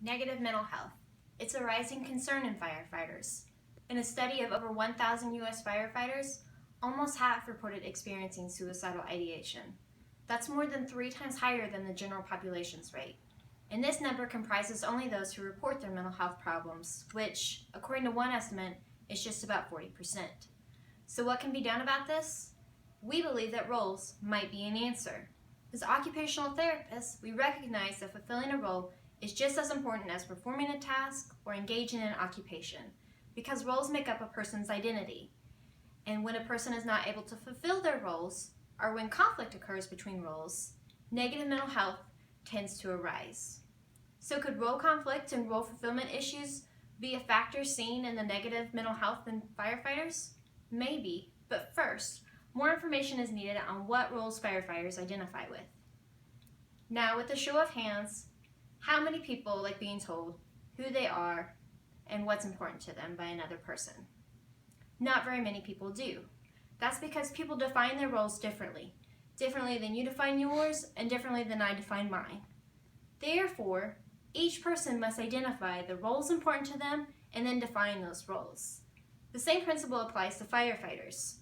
Negative mental health. It's a rising concern in firefighters. In a study of over 1,000 U.S. firefighters, almost half reported experiencing suicidal ideation. That's more than 3 times higher than the general population's rate. And this number comprises only those who report their mental health problems, which, according to one estimate, is just about 40%. So what can be done about this? We believe that roles might be an answer. As occupational therapists, we recognize that fulfilling a role is just as important as performing a task or engaging in an occupation, because roles make up a person's identity. And when a person is not able to fulfill their roles, or when conflict occurs between roles, negative mental health tends to arise. So could role conflict and role fulfillment issues be a factor seen in the negative mental health in firefighters? Maybe, but first, more information is needed on what roles firefighters identify with. Now, with a show of hands, how many people like being told who they are and what's important to them by another person? Not very many people do. That's because people define their roles differently than you define yours and differently than I define mine. Therefore, each person must identify the roles important to them and then define those roles. The same principle applies to firefighters.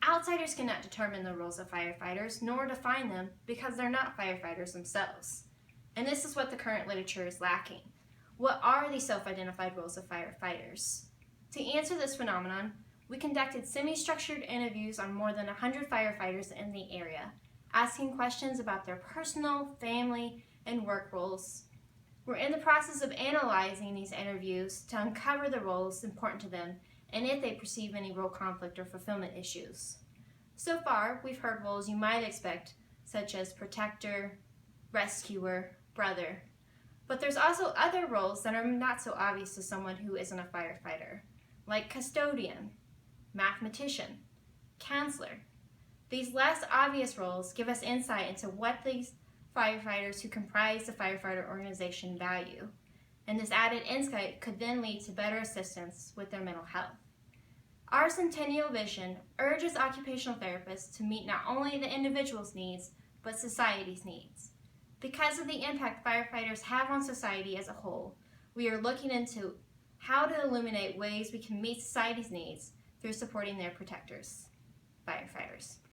Outsiders cannot determine the roles of firefighters nor define them because they're not firefighters themselves. And this is what the current literature is lacking. What are these self-identified roles of firefighters? To answer this phenomenon, we conducted semi-structured interviews on more than 100 firefighters in the area, asking questions about their personal, family, and work roles. We're in the process of analyzing these interviews to uncover the roles important to them and if they perceive any role conflict or fulfillment issues. So far, we've heard roles you might expect, such as protector, rescuer, brother. But there's also other roles that are not so obvious to someone who isn't a firefighter, like custodian, mathematician, counselor. These less obvious roles give us insight into what these firefighters who comprise the firefighter organization value, and this added insight could then lead to better assistance with their mental health. Our centennial vision urges occupational therapists to meet not only the individual's needs, but society's needs. Because of the impact firefighters have on society as a whole, we are looking into how to illuminate ways we can meet society's needs through supporting their protectors, firefighters.